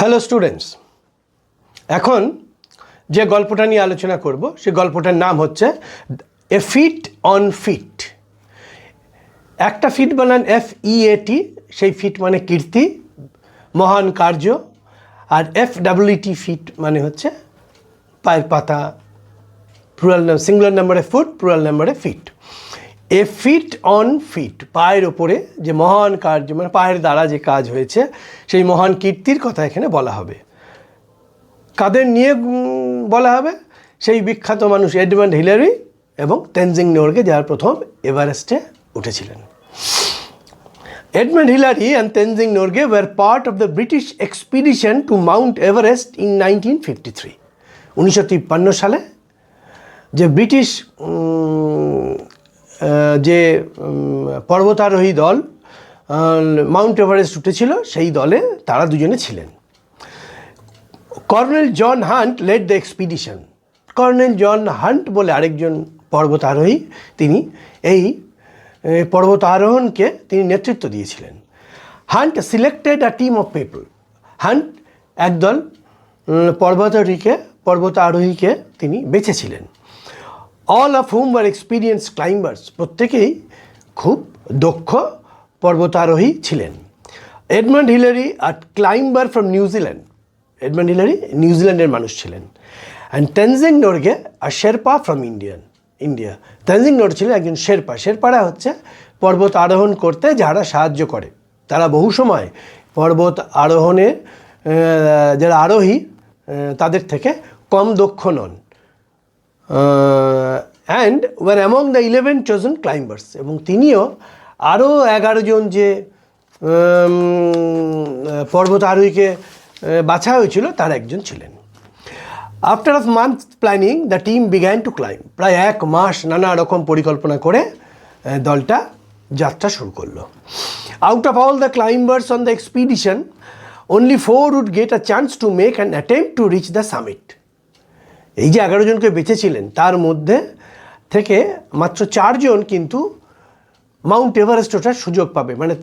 Hello students, এখন যে গল্পটা নিয়ে আলোচনা করব সেই গল্পটার নাম হচ্ছে এ ফিট অন ফিট। একটা ফিট বানান FEAT, সেই ফিট মানে কীর্তি, মহান কার্য। আর FWT ফিট মানে হচ্ছে পায়ের পাতা, প্লুরাল সিঙ্গুলার নাম্বারে ফুট, প্লুরাল নাম্বারে feet. A feet on feet, পায়ের ওপরে যে মহান কার্য, মানে পায়ের দ্বারা যে কাজ হয়েছে সেই মহান কীর্তির কথা এখানে বলা হবে। কাদের নিয়ে বলা হবে? সেই বিখ্যাত মানুষ এডমান্ড হিলারি এবং তেনজিং নোরগে, যারা প্রথম এভারেস্টে উঠেছিলেন। Edmund Hillary and Tenzing Norgay were part of the British expedition to Mount Everest in 1953. 1953 সালে যে ব্রিটিশ যে পর্বতারোহী দল মাউন্ট এভারেস্ট উঠেছিল, সেই দলে তারা দুজনে ছিলেন। Colonel John Hunt led the expedition. Colonel John Hunt বলে আরেকজন পর্বতারোহী, তিনি এই পর্বত আরোহণকে তিনি নেতৃত্ব দিয়েছিলেন। Hunt selected a team of people. Hunt একদল পর্বতারোহীকে তিনি বেছেছিলেন। All of whom were experience climbers. প্রত্যেকেই খুব দক্ষ পর্বতারোহী ছিলেন। Edmund Hillary a climber from New Zealand. Edmund Hillary নিউজিল্যান্ডের মানুষ ছিলেন। And Tenzing Norgay a Sherpa from India. Tenzing Norgay ছিলেন একজন শেরপা। শেরপারা হচ্ছে পর্বত আরোহণ করতে যারা সাহায্য করে। তারা বহু সময় পর্বত আরোহণে যারা আরোহী তাদের থেকে কম দক্ষ নন। And were among the 11 chosen climbers. এবং তিনিও আরও 11 জন যে পর্বত আরোহীকে বাছা হয়েছিল তার একজন ছিলেন। After of month planning the team began to climb. প্রায় 1 মাস নানা রকম পরিকল্পনা করে দলটা যাত্রা শুরু করলো। Out of all the climbers on the expedition only 4 would get a chance to make an attempt to reach the summit. এই যে 11 জনকে বেঁচেছিলেন তার মধ্যে থেকে মাত্র 4 জন কিন্তু মাউন্ট এভারেস্ট ওঠার সুযোগ পাবে। মানে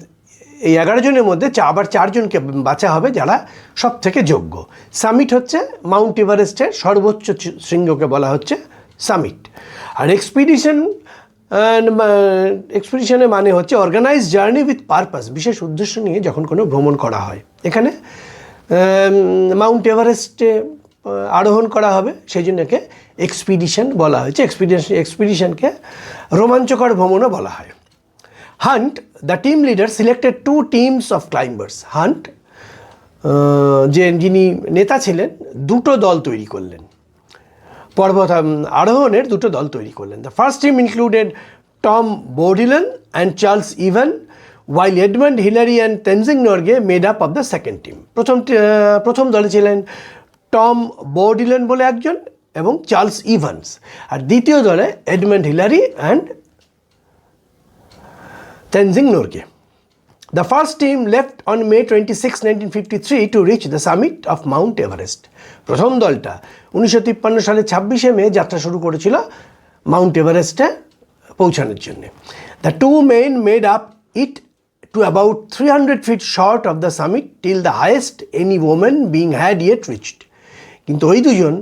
এই 11 জনের মধ্যে আবার 4 জনকে বাছা হবে যারা সব থেকে যোগ্য। সামিট হচ্ছে মাউন্ট এভারেস্টের সর্বোচ্চ শৃঙ্গকে বলা হচ্ছে সামিট। আর এক্সপিডিশনের মানে হচ্ছে অর্গানাইজ জার্নি উইথ পারপাস। বিশেষ উদ্দেশ্য নিয়ে যখন কোনো ভ্রমণ করা হয়, এখানে মাউন্ট এভারেস্টে আরোহণ করা হবে, সেই জন্য একে এক্সপিডিশন বলা হয়েছে। এক্সপিডিশনকে রোমাঞ্চকর ভ্রমণও বলা হয়। Hunt the team leader selected 2 teams of climbers. Hunt যিনি নেতা ছিলেন, 2টো দল তৈরি করলেন, পর্বত আরোহণের 2টো দল তৈরি করলেন। The first team included Tom Bourdillon and Charles Evan, while Edmund Hillary and Tenzing Norgay made up of the second team. প্রথম দলে ছিলেন টম বোর্ডিলন বলে একজন এবং চার্লস ইভান্স। আর দ্বিতীয় দলে Edmund Hillary and Tenzing Norgay. The first team left on May 26, 1953 to reach the summit of Mount Everest. প্রথম দলটা 1953 সালের 26শে মে যাত্রা শুরু করেছিল মাউন্ট এভারেস্টে পৌঁছানোর জন্য। The 2 men made up it to about 300 feet short of the summit till the highest any woman being had yet reached. কিন্তু ওই দুজন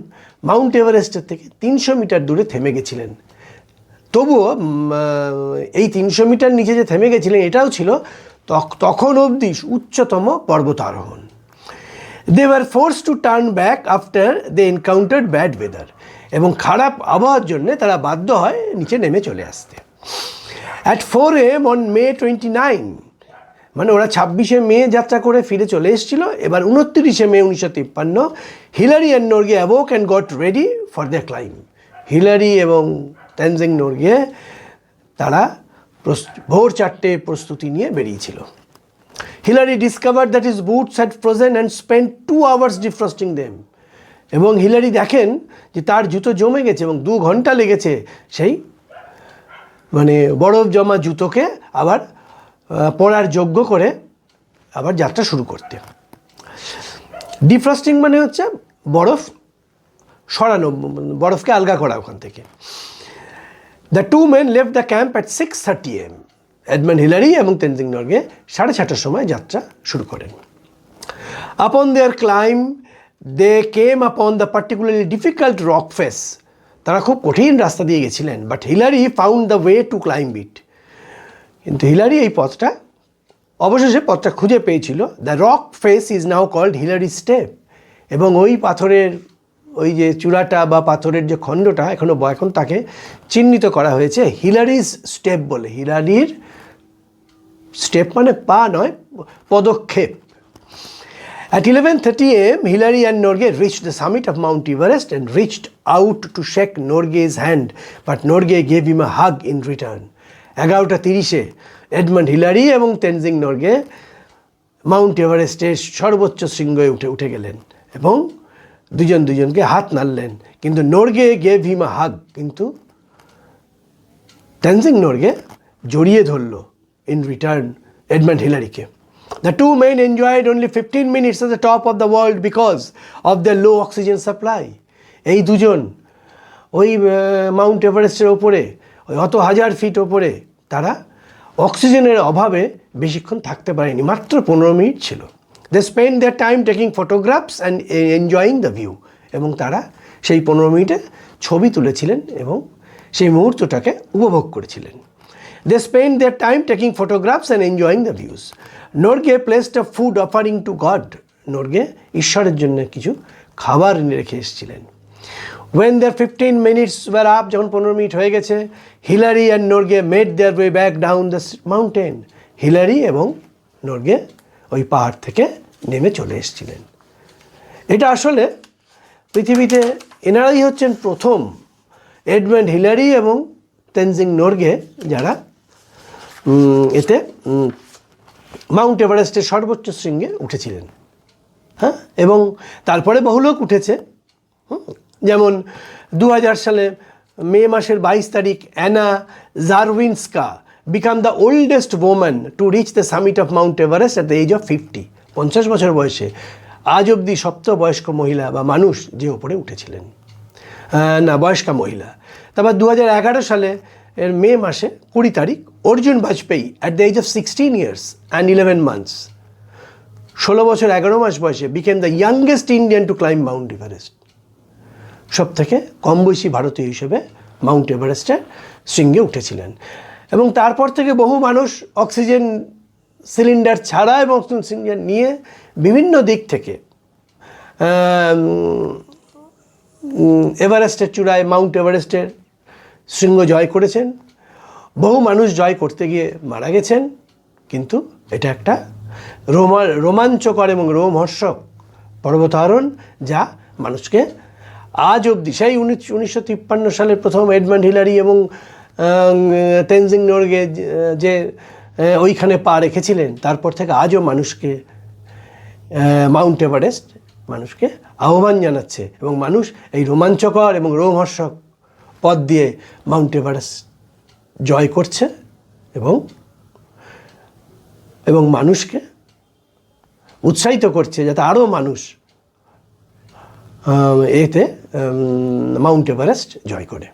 মাউন্ট এভারেস্টের থেকে 300 মিটার দূরে থেমে গেছিলেন। তবুও এই 300 মিটার নিচে যে থেমে গেছিলেন এটাও ছিল তখন অবধি উচ্চতম পর্বতারোহণ। They were force to turn back after they encountered bad weather. এবং খারাপ আবহাওয়ার জন্য তারা বাধ্য হয় নিচে নেমে চলে আসতে। অ্যাট 4 AM অন May 29, মানে ওরা 26শে মে যাত্রা করে ফিরে চলে এসেছিল। এবার 29শে মে 1953 Hillary and Norgay awoke and got ready for the climb. Hillary এবং তেনজিং নোরগে তারা ভোর 4টে প্রস্তুতি নিয়ে বেরিয়েছিল। Hillary discover that his boots had frozen and spend 2 hours defrosting them. এবং হিলারি দেখেন যে তার জুতো জমে গেছে এবং 2 ঘন্টা লেগেছে সেই মানে বরফ জমা জুতোকে আবার পরার যোগ্য করে আবার যাত্রা শুরু করতে। ডিফ্রস্টিং মানে হচ্ছে বরফ সরানো, বরফকে আলগা করা ওখান থেকে। The 2 men left the camp at 6:30 AM. Edmund Hillary এবং তেনজিং নোরগে 6:30টার সময় যাত্রা শুরু করেন। Upon their climb, they came upon the particularly difficult rock face. তারা খুব কঠিন রাস্তা দিয়ে গেছিলেন, but Hillary found the way to climb it. কিন্তু হিলারি এই পথটা অবশেষে পথটা খুঁজে পেয়েছিল। The rock face is now called Hillary Step. এবং ওই পাথরের ওই যে চূড়াটা বা পাথরের যে খণ্ডটা এখন তাকে চিহ্নিত করা হয়েছে হিলারিজ স্টেপ বলে। হিলারির স্টেপ মানে পা নয়, পদক্ষেপ। At 11:30 a.m., Hillary and Norgay reached the summit of Mount Everest and reached out to shake Norgay's hand, but Norgay gave him a hug in return. 11:30 Edmund Hillary এবং তেনজিং নরগে মাউন্ট এভারেস্টের সর্বোচ্চ শৃঙ্গে উঠে গেলেন এবং দুজনকে হাত নাড়লেন, কিন্তু নরগে গেভ হিম আ হাগ, কিন্তু তেনজিং নরগে জড়িয়ে ধরল ইন রিটার্ন এডমন্ড হিলারিকে। The two men enjoyed only 15 minutes at the top of the world because of their low oxygen supply. এই দুজন ওই মাউন্ট এভারেস্টের ওপরে ওই অত হাজার ফিট ওপরে তারা অক্সিজেনের অভাবে বেশিক্ষণ থাকতে পারেনি, মাত্র 15 মিনিট ছিল। They spend their time taking photographs and enjoying the view. এবং তারা সেই 15 মিনিটে ছবি তুলেছিলেন এবং সেই মুহূর্তটাকে উপভোগ করেছিলেন। They spent their time taking photographs and enjoying the views. Norgay placed a food offering to God. Norgay ঈশ্বরের জন্য কিছু খাবার রেখে এসেছিলেন। When their 15 minutes were up, যখন 15 মিনিট হয়ে গেছে, Hillary and Norgay made their way back down the mountain. Hillary এবং নরগে ওই পাহাড় থেকে নেমে চলে এসেছিলেন। এটা আসলে পৃথিবীতে এনারাই হচ্ছেন প্রথম এডমন্ড হিলারি এবং তেনজিং নরগে যারা এতে মাউন্ট এভারেস্টের সর্বোচ্চ শৃঙ্গে উঠেছিলেন। হ্যাঁ, এবং তারপরে বহু লোক উঠেছে। যেমন 2000 সালে মে মাসের 22 তারিখ Anna Czerwinska became the oldest woman to reach the summit of Mount Everest at the age of 50। 50 বছর বয়সে আজ অবধি সপ্তবয়স্ক মহিলা বা মানুষ যে ওপরে উঠেছিলেন, না বয়স্কা মহিলা। তারপর 2011 সালে এর মে মাসে 20 তারিখ Arjun Vajpayee at the age of 16 years and 11 months, 16 বছর 11 মাস বয়সে became the youngest Indian to climb Mount Everest. সব থেকে কম বয়সী ভারতীয় হিসেবে মাউন্ট এভারেস্টের শৃঙ্গে উঠেছিলেন। এবং তারপর থেকে বহু মানুষ অক্সিজেন সিলিন্ডার ছাড়া এবং অক্সিজেন সিলিন্ডার নিয়ে বিভিন্ন দিক থেকে এভারেস্টের চূড়ায় মাউন্ট এভারেস্টের শৃঙ্গ জয় করেছেন। বহু মানুষ জয় করতে গিয়ে মারা গেছেন, কিন্তু এটা একটা রোমাঞ্চকর এবং রোমহর্ষক পর্বতারোহণ যা মানুষকে আজ অবধি, সেই 1953 সালের প্রথম এডমন্ড হিলারি এবং তেনজিং নরগে যে ওইখানে পা রেখেছিলেন, তারপর থেকে আজও মানুষকে মাউন্ট এভারেস্ট মানুষকে আহ্বান জানাচ্ছে এবং মানুষ এই রোমাঞ্চকর এবং রোমহর্ষক পথ দিয়ে মাউন্ট এভারেস্ট জয় করছে এবং মানুষকে উৎসাহিত করছে যাতে আরও মানুষ এতে মাউন্ট এভারেস্ট জয় করে।